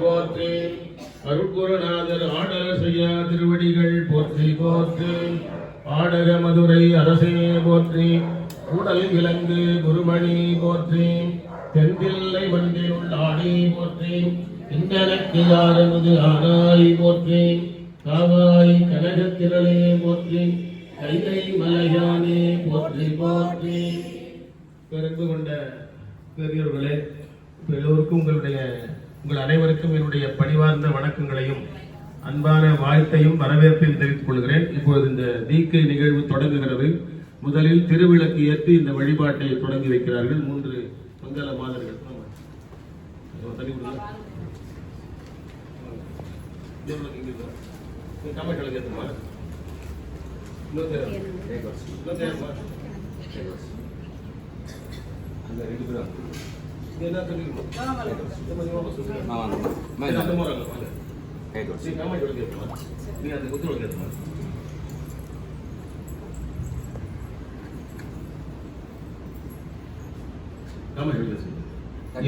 போற்றி. அருட்குருநாதர் ஆடல செய்யா திருவடிகள் போற்றி போற்றி. ஆடக மதுரை அரசே போற்றி. உடல் விலங்கு குருமணி போற்றி. தென்தில்லை மண்டிலுள் ஆடி போற்றி. இந்தனக்கு ஆரமுது ஆனாய் போற்றி. காவாய் கனகத்திரளே போற்றி. கைலை மலையானே போற்றி போற்றி. பெரும்பு கொண்ட பெரியவர்களே, எல்லோருக்கும் உங்கள் அனைவருக்கும் என்னுடைய பணிவார்ந்த வணக்கங்களையும் அன்பான வாழ்த்தையும் வரவேற்பையும் தெரிவித்துக் கொள்கிறேன். இப்பொழுது இந்த தீக்கை நிகழ்வு தொடங்குகிறது. முதலில் திருவிளக்கு ஏற்றி இந்த வழிபாட்டை தொடங்கி வைக்கிறார்கள் 3 மங்கள மாதர்கள்.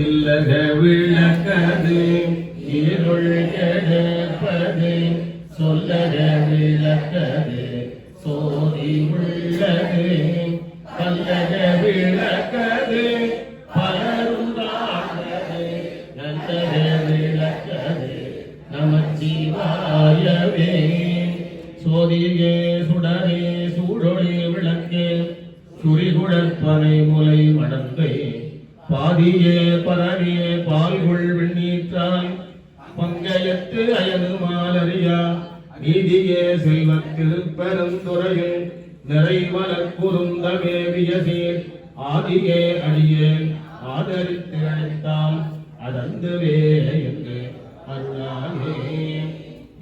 இல்லக விளக்கது இருள் கெடுப்பது சொல்லக விளக்கது சோதி உள்ளது கல்லக விளக்கது பலரும் காண்பது நல்லக விளக்கது நமச்சிவாயவே. சோதியே சுடரே சூழொளி விளக்கே சுரிகுழற்பனை முலை மடந்தை பாதியே பரவியே பால்குள் விண்ணீற்றால் பங்கயத்து அயது மாலறியா நீதியே செல்வத்தில் பெருந்துறையில் நிறைமலர் குருந்த மேவியசீர் ஆதியே அடியே ஆதரித்து அழைத்தால் அதந்துவே என்று அருளாலே.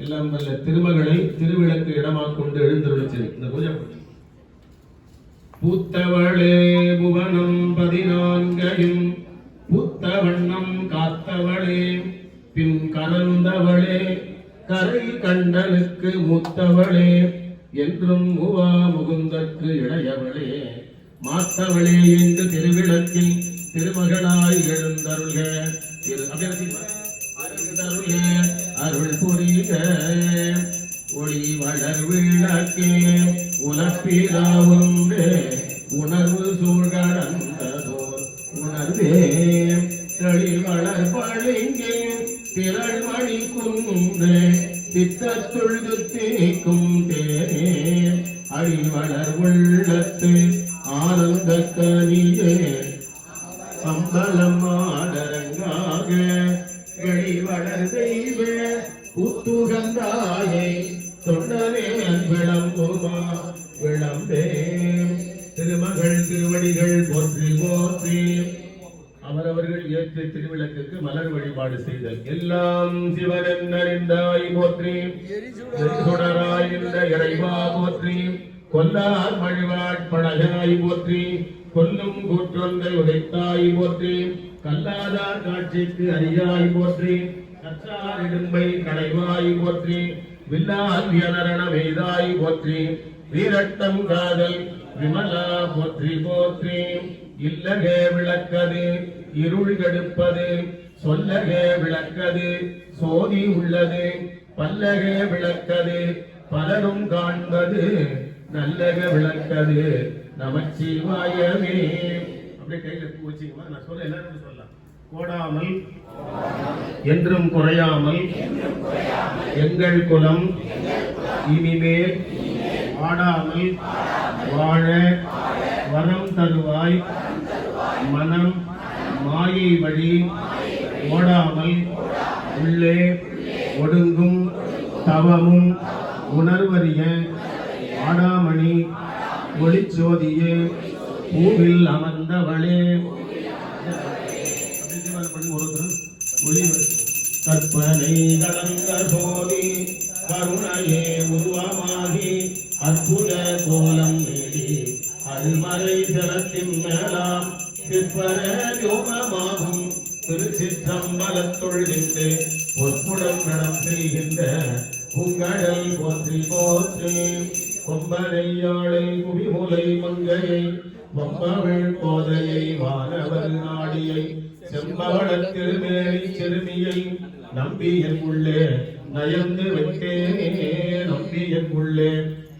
எல்லாம் வல்ல திருமகளை திருவிளக்கு இடமாக கொண்டு எழுந்தருளிச்சு இந்த பூஜை. பூத்தவளே புவனம் 14 பூத்த வண்ணம் காத்தவளே பின் கலந்தவளே கரை கண்டனுக்கு மூத்தவளே என்றும் மூவா முகுந்தற்கு இளையவளே மாத்தவளே என்று திருவிளக்கில் திருமகளாய் எழுந்தருள்க அருள் புரிக. ஒளி வளர் விளக்கே உலப்பிலாவுண்டே உணர்வு சூழ்கடந்ததோர் உணர்வே தெளி வளர் பளிங்கே திரள் மணி குன்றே சித்தத்துள் துத்திக்கும் தேனே அடி வளர் உள்ளத்து ஆனந்த கனியே அம்பலம் ஆடரங்காக வெளி வளர் தெய்வ புத்துகந்தாயை தொண்டனே விளம்புமா விளம்பே. திருமகள் திருவடிகள் போற்றி போற்றி. அவரவர்கள் ஏற்ற திருவிளக்குக்கு மலர் வழிபாடு செய்தல். எல்லாம் சிவனென் அறிந்தாய் போற்றி. சுடராய் இந்த இறைவா போற்றி. கொல்லார் மழிவாட் பழகாய் போற்றி. கொல்லும் கூற்றொன்றை உதைத்தாய் போற்றி. கல்லாதார் காட்சிக்கு அறியாய் போற்றி. கற்றார் இடும்பை கடைவாய் போற்றி. வில்லால் வியனரண மெய்தாய் போற்றி. வீரட்டம் காதல் விமலா போற்றி போற்றி. இல்லகே விளக்கது இருள் கெடுப்பது சொல்லகே விளக்கது சோதி உள்ளது பல்லகே விளக்கது பலரும் காண்பது நல்லக விளக்கது நமச்சிவாயவே. அப்படியே கையில பூ வச்சுக்கமா, நான் சொல்ல எல்லாரும் சொல்லலாம். கோடாமல் என்றும் குறையாமல் எங்கள் குலம் இனிமேல் ஆடாமல் வாழ வரம் தருவாய். மனம் மாயை வழி ஓடாமல் உள்ளே ஒடுங்கும் தவமும் உணர்வறிய ஆடாமணி ஒளிச்சோதியே பூவில் அமர்ந்தவளே. கற்பனை கலந்த சோதி கருணையே உருவமாகி அற்புத கோலம் வேடி அருமறை சிரத்தின் மேலாம் சிற்பர யோகமாகும் திருச்சிற்றம்பலத்தொழுகின்ற பொற்புடன் நடம் செய்கின்ற உங்கடல் போற்றி போற்றி. கொம்பனையாளை குவிமுலை மங்கையை வம்பவள் கோதையை வானவர் நாடியை செம்பவள திருமேனி சிறுமியை நம்பி என் உள்ளே நயந்து வைத்தேனே நம்பி என் உள்ளே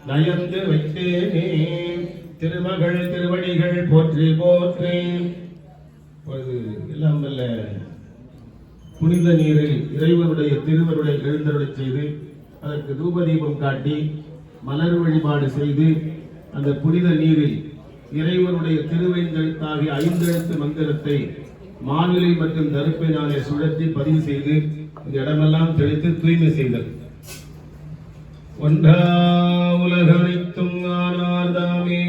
நயந்து வைத்தேனே திருமகள் திருவடிகள் போற்றி போற்றி. எல்லாம் வல்ல புனித நீரில் இறைவனுடைய திருவருளை எழுந்தருளை செய்து அதற்கு தூபதீபம் காட்டி மலர் வழிபாடு செய்து அந்த புனித நீரில் இறைவனுடைய திருவைந்தெழுத்தாகிய 5 எழுத்து மந்திரத்தை மாவிலை மற்றும் தருப்பினாலே சுழற்றி பதிவு செய்து இந்த இடமெல்லாம் தெளித்து தூய்மை செய்தல். ஒன்றா உலகனைத்தும் ஆனார் தாமே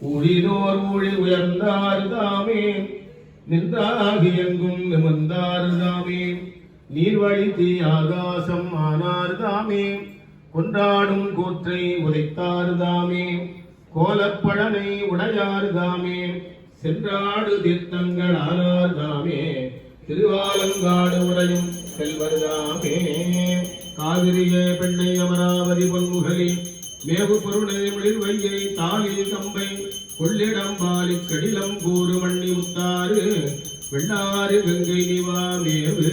ஊழினோர் ஊழி உயர்ந்தார் தாமே நின்றாகி எங்கும் நிமிர்ந்தார் தாமே நீர்வழி தீ ஆகாசம் ஆனார் தாமே கொண்டாடும் கூற்றை உதைத்தார் தாமே கோலப்பழனை உடையார் தாமே சென்றாடு தீர்த்தங்கள் ஆனார் தாமே திருவாலங்காடு உரையும் செல்வர் தாமே காவிரியே பெண்ணை அமராவதி பொன்முகலி மேவு பொருளை மிளிர்வையை தாலி கம்பை கொள்ளிடம் பாலி கடிலம் கூறு மண்ணி முத்தாறு வெள்ளாறு கங்கை நிவா மேவு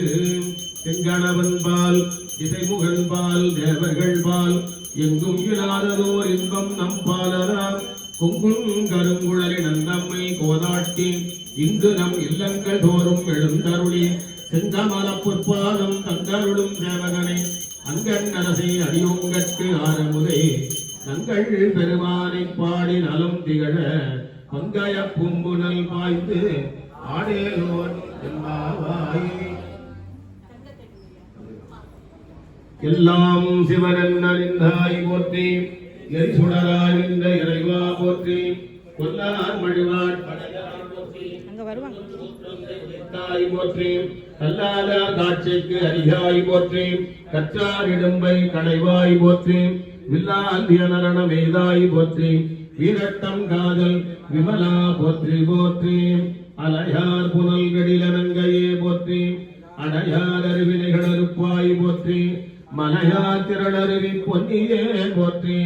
செங்கணவன் பால் இசைமுகன் பால் தேவர்கள் பால் எங்கும் இல்லாததோர் இன்பம் நம் பாலராம் கொங்குன் கருங்குழலி நந்தம்மை கோதாட்டி இங்கு நம் இல்லங்கள் தோறும் எழுந்தருளி செந்தமல பொற்பாதம் தந்தருளும் சேவகனை அங்கன் அரசை அடியோங்கற்கு ஆரமுதை தங்கள் பெருமானை பாடி நலம் திகழ பங்காய பூம்புனல் பாய்ந்து ஆடேலோர் என்பாவாய். எல்லாம் சிவனன் அறிந்தாய் போற்றி எரிசுடராய் நின்ற இறைவா போற்றி கொல்லார் மழிவாட் படையார் போற்றி போற்றி கல்லாதார் காட்சிக்கு அரியாய் போற்றி கற்றார் இடும்பை கடைவாய் போற்றி வில்லால் தியனரண வேதாய் போற்றி வீரட்டம் காதல் விமலா போற்றி போற்றி அலையார் புனல் கடிலனங்கையே போற்றி அடையார் அருவினைகள் அறுப்பாய் போற்றி மலையார் திரளருவி பொன்னியே போற்றி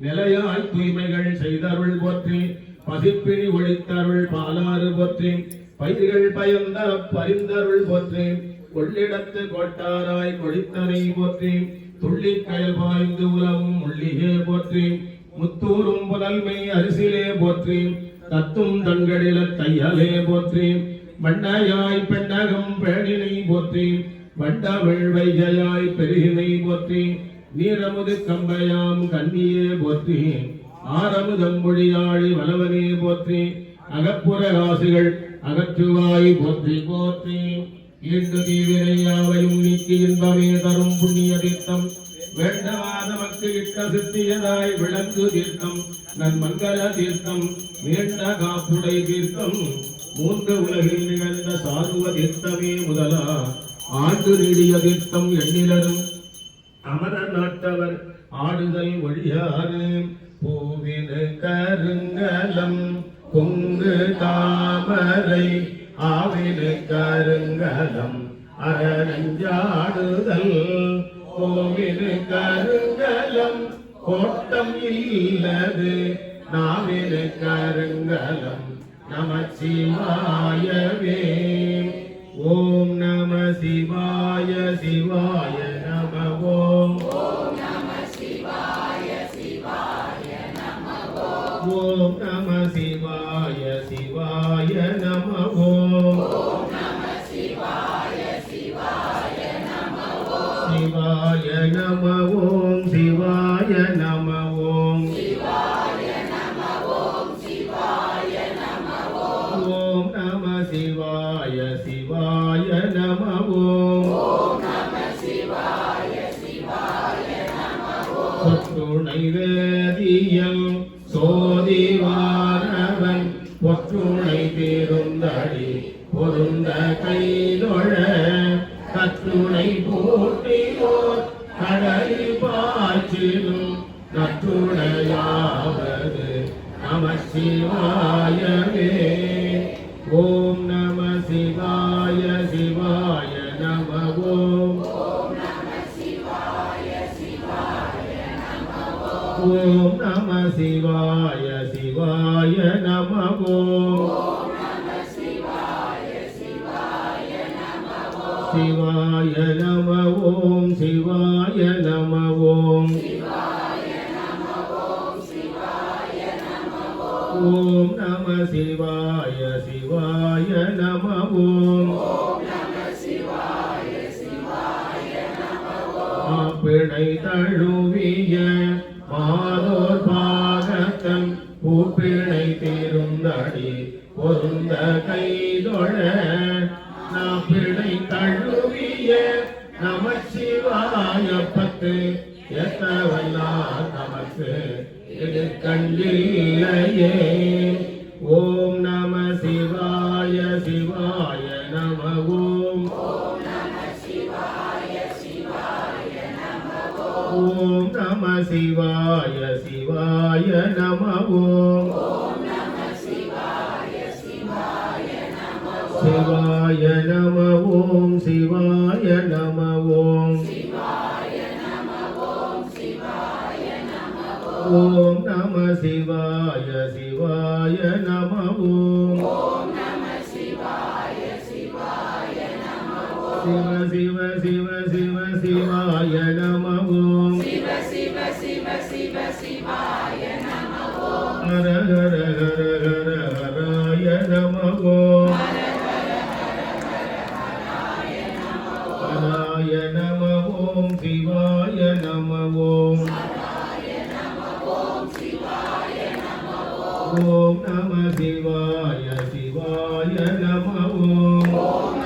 நிலையாய் தூய்மைகள் செய்தருள் போற்றி பசிப்பிழி ஒழித்தருள் பாலாறு போற்றி பயிர்கள் பயந்த பரிந்தருள் போற்றி கொள்ளிடத்து கோட்டாராய் கொடித்தனை போற்றி துள்ளி கயல் பாய்ந்து உலவும் உள்ளியே போற்றி முத்தூரும் புனல்மை அரிசிலே போற்றி தத்தும் தன்களில தையலே போற்றி வண்டையாய் பெண்ணகம் பேணினை போற்றி வண்டவிழ் வைகையாய் பெருகினை போற்றி நீரமுது கம்பையாம் கண்ணியே போற்றி ஆரமுதம் மொழியாழி வளவனே போற்றி அகப்புற ராசிகள் அகற்றுவாய் போற்றி போற்றி ஈண்டு தீவிரையாவையும் நீக்கி இன்பமே தரும் புண்ணிய தீர்த்தம் வேண்டவாதமக்கு இட்ட சித்தியதாய் விளங்கு தீர்த்தம் நன்மங்கல தீர்த்தம் வேண்ட காப்புடை தீர்த்தம் 3 உலகில் நிகழ்ந்த சாருவ தீர்த்தமே முதலா ஆண்டு நீடிய தீர்த்தம் எண்ணிலரும் அமர நாட்டவர் ஆடுதல் ஒழியாறு பூவினு கருங்கலம் பொங்கு தாமரை ஆவினு கருங்கலம் அரணஞ்சாடுதல் கோவினு கருங்கலம் கோட்டம் இல்லது நாவினு கருங்கலம் நமசிவாயவே. ஓம் நம சிவாய சிவாய நம ஓம் நம சிவாய சிவாய நம ஓம் நம சிவாய சிவாய நம ஓம் நம சிவாய சிவாய நம சிவாய நம ஓம் சிவாய நம ஓம் சிவாய நம ஓம் சிவாய நம ஓம் நம சிவாய சிவாய நம ஓம் நம சிவாய சிவாய நம சொற்றுணை வேதியம் சோதிவானவன் பொற்றுணை திருந்தடி பொருந்த கைதொழ கற்றுணை போட்டியோர் கடலில் பாய்ச்சிலும் நற்றுணையாவது நம சிவாயவே. ஓம் நம சிவாய சிவாய நம ஓம் நம சிவாய சிவாய நம ஓம் நம சிவாய சிவாய நம ஓம் நம சிவாய சிவாய நம சிவாய நம ஓம் சிவாய நம ஓம் ஓம் நம சிவாய சிவாய நம ஓம் மாப்பிணை தழுவிய மாதோர் பாகத்தன் பூப்பிணை தீருந்தடி பொருந்த கைதொழ நாப்பிணை தழுவிய நமச்சிவாய பத்து எத்தவல்லார் நமக்கு இது கண்டில்லையே ஓம் நம சிவாய சிவாய நம ஓம் ஓம் நம சிவாய சிவாய நம ஓம் சிவாய நம ஓம் சிவாய நம ஓம் ஓம் நம சிவாய சிவாய நம ஓம் சிவ சிவ சிவ சிவ சிவாய நம ஓம் ஹர ஹர ஹர ஹர ஹராய நம ஓம் ஹராய நம ஓம் சிவாய நம ஓம் ஓம் நம சிவாய சிவாய நம ஓம்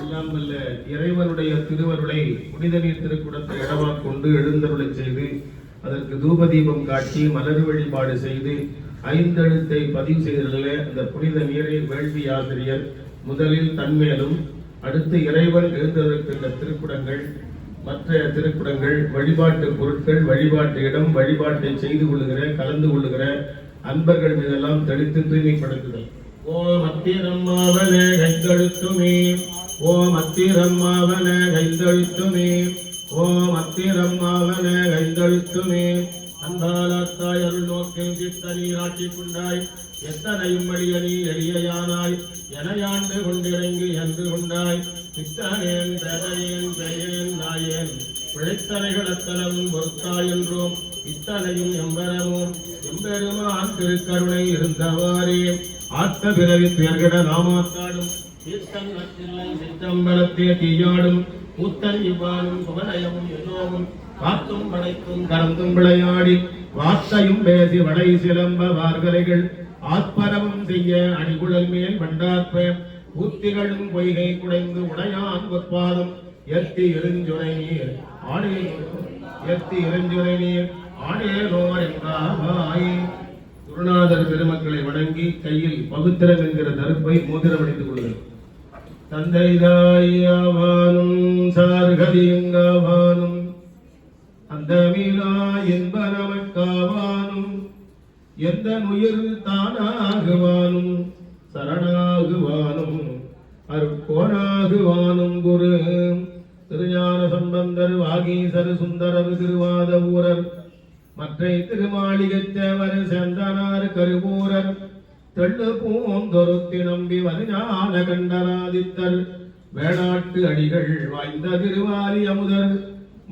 எல்லாம் வல்ல இறைவனுடைய திருவருளை புனித நீர் திருக்குடத்தை இடமாக் கொண்டு எழுந்தருளை செய்து அதற்கு தூபதீபம் காட்டி மலர் வழிபாடு செய்து ஐந்தெழுத்தை பதிவு செய்துள்ள அந்த புனித நீரை வேள்வி ஆசிரியர் முதலில் தன்மேலும் அடுத்து இறைவன் எழுந்ததற்கின்ற திருக்குடங்கள் மற்ற திருக்குடங்கள் வழிபாட்டு பொருட்கள் வழிபாட்டு இடம் வழிபாட்டை செய்து கொள்ளுகிற கலந்து கொள்ளுகிற அன்பர்கள் மீதெல்லாம் தெளித்து தூய்மைப்படுத்துதல் ஓம் அத்திரம்மாவன கைந்தழுத்துமே ஓம் அத்திரம்மாவன கைந்தழுத்துமே ஓம் அத்திரம்மாவன கைந்தழுத்துமே அன்பாலாத்தாய் அருள் நோக்கில் சித்த நீராட்டிக் கொண்டாய் எத்தனையும் வழியணி எளியானாய் எனையாண்டு கொண்டிறங்கி என்று கொண்டாய் பித்தனேன் தகையேன் பெயேன் நாயேன் பிழைத்தனைகளத்தனமும் பொறுத்தாய் என்றோம் இத்தனையும் எம்பரமும் எம்பெருமான் திருக்கருணை இருந்தவாறே ஆத்த பிறவி துயர்கட நாமாத்தாடும் தீர்த்தம் நற்றில்லை சித்தம்பலத்தே தீயாடும் கூத்தன் இவ்வாறும் புகழயமும் எல்லோரும் காத்தும் படைக்கும் கறந்தும் விளையாடி வார்த்தையும் பேசி வடை சிலம்ப வார்கரைகள் ஆத்பரமும் செய்ய அணிகுழல் மேல் வண்டார்ப்ப ஊத்திகளும் பொய்கை குடைந்து உடையான் பொற்பாதம் எத்தி இருஞ்சுரை நீர் ஆடேலோர் என்றாய். குருநாதர் பெருமக்களை வணங்கி கையில் பகுத்திரம் என்கிற தருப்பை மோதிரம் அணிந்து கொள்ளுங்கள். தந்தைதாயாவானும் சார்கதியங்காவானும் அந்த மீளா என்ப நமக்காவானும் எந்த உயிர் தானாகுவானும் சரணாகுவானும் அருட்கோணாகுவானும் குரு திருஞான சம்பந்தர் வாகீசர் சுந்தரர் திருவாத ஊரர் மற்றை திருமாளிகைத் தேவர் செந்தனார் கருவூரர் தெள்ளு பூந்தொருத்தி நம்பி வலுஞான கண்டராதித்தர் வேணாட்டு அடிகள் வாய்ந்த திருவாரி அமுதர்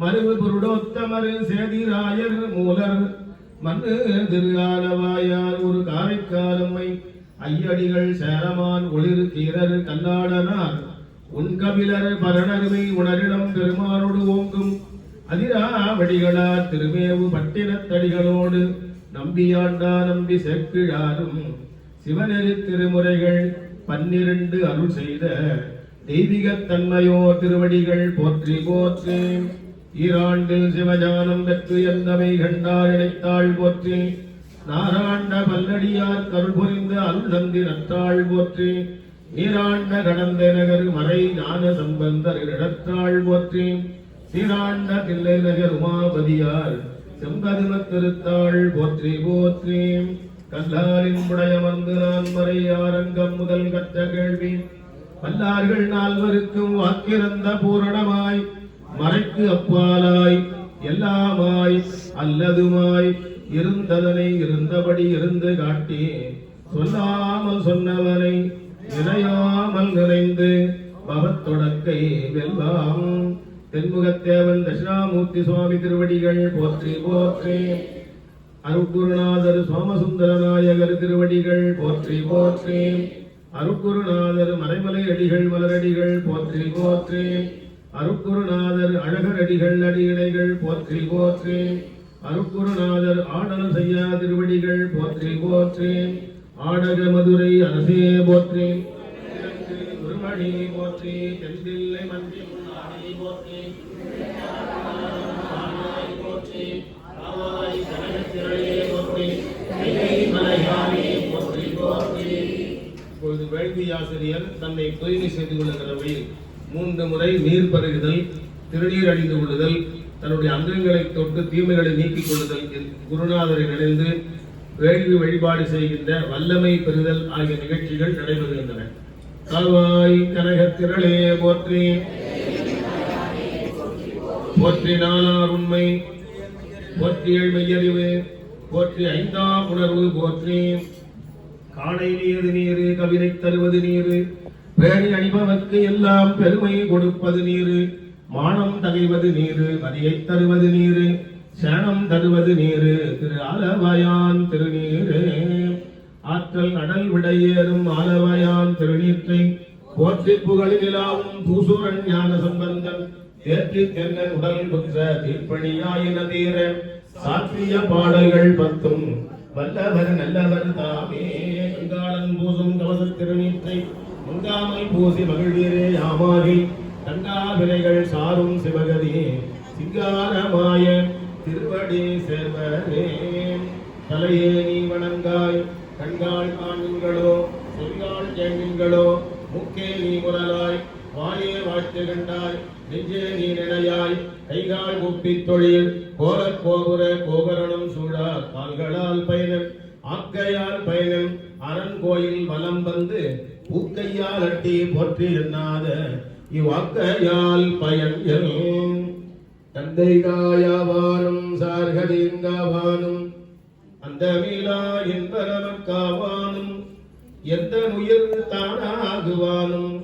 மருவு புருடோத்தமர் சேதிராயர் மூலர் மண்ணு திருஆலவாயார் ஒரு காரைக்காலம்மை ஐயடிகள் சேரமான் ஒளிர் கீரர் கல்லாடனார் உன்கபிலர் பரணருமை உணரிடம் பெருமானோடு ஓங்கும் அதிராவடிகளார் திருமேவு பட்டினத்தடிகளோடு நம்பியாண்டா நம்பி செக்கிழாரும் சிவநெறி திருமுறைகள் 12 அருள் செய்த தெய்வீகத் தன்மையோ திருவடிகள் போற்றி போற்றி. ஈராண்டில் சிவஞானம் பெற்று எந்தமை கண்டார் இணைத்தாள் போற்றி. நாராண்ட பல்லடியார் கருள் புரிந்த அருள் நற்றாள் போற்றி. நீராண்ட கடந்த நகர் மறை ஞான சம்பந்தர் இடத்தாள் போற்றி. சீராண்ட தில்லை நகர் உமாபதியார் செம்பதும திருத்தாள் போற்றி போற்றி. கல்லாரின் புடையமர்ந்து நான் மறை ஆரங்கம் முதல் கற்ற கேள்வி பல்லார்கள் நால்வருக்கும் வாக்கிறந்த பூரணமாய் மறைக்கு அப்பாலாய் எல்லாமாய் அல்லதுமாய் இருந்ததனை இருந்தபடி இருந்து காட்டி சொல்லாமல் சொன்னவனை இணையாமல் நிறைந்து பவத்தொடக்கை வெல்வாம். தென்முகத்தேவன் தட்சிணாமூர்த்தி சுவாமி திருவடிகள் போற்றி போற்றி. அருட்குருநாதர் சோமசுந்தர நாயகர் திருவடிகள் போற்றி போற்றி. அருட்குருநாதர் மறைமலை அடிகள் மலரடிகள் போற்றி போற்றி. அருட்குருநாதர் அழகர் அடிகள் அடியினைகள் போற்றி போற்றி. அருட்குருநாதர் ஆடல் செய்யா திருவடிகள் போற்றி போற்றி. ஆடக மதுரை அரசே போற்றி. குருமணி போற்றி. தென்தில்லை மந்தி போற்றி போற்றி. இப்பொழுது வேள்வி ஆசிரியர் தன்னை தூய்மை செய்து கொள்ளுகிறவையில் 3 முறை நீர் பருகுதல், திருநீர் அணிந்து கொள்ளுதல், தன்னுடைய அங்கங்களை தொட்டு தீமைகளை நீக்கிக் கொள்ளுதல், குருநாதரை நினைந்து வேள்வி வழிபாடு செய்கின்ற வல்லமை பெறுதல் ஆகிய நிகழ்ச்சிகள் நடைபெறுகின்றன. காவாய் கனகத்திரளே போற்றி போற்றி. நாளார் உண்மை போற்றி. ஏழ்மையறிவு போற்றி. 5ஆம் உணர்வு போற்றி. காணை நீர் நீரு கவினை தருவது நீரு. பேணி அணிபவர்க்கு எல்லாம் பெருமை கொடுப்பது நீரு. மானம் தகைவது நீரு. மதியை தருவது நீரு. சேனம் தருவது நீரு. திரு ஆலவாயான் திருநீரு. ஆற்றல் அடல் விடையேறும் ஆலவாயான் திருநீற்றை போற்றி புகழிலாவும் பூசூரன் ஞான சம்பந்தன் தேற்றி தென்னன் உடல் புற்ற தீர்ப்பணியாயின தீர சாற்றிய பாடல்கள் 10 வல்லவர் நல்லவர் தாமே. கங்காளன் பூசும் கவச திருநீற்றை மங்காமை பூசி மகிழ்வீரே யாமாகி கங்கா வினைகள் சாரும் சிவகதி சிங்காரமாய திருவடி சேர்வரே. தலையே நீ வணங்காய் கண்காள் காண்களோ செவிகாள் கேள்விகளோ மூக்கே நீ முரலாய் வாயே வாழ்த்து கண்டாய் நெஞ்சே நீ நினையாய் கைகால் முப்பித் தொழில் கோலக் கோபுர கோபரணம் சூழா கால்களால் பயணம் ஆக்கையால் பயணம் அரண் கோயில் வலம் வந்து பூக்கையால் அட்டி போற்றி எண்ணாத இவ்வாக்கையால் பயன் தந்தை காயாவானும் சார்கதீங்காவானும் அந்த மீளா என்பரமக்காவானும் எந்த உயிர் தானாகுவானும்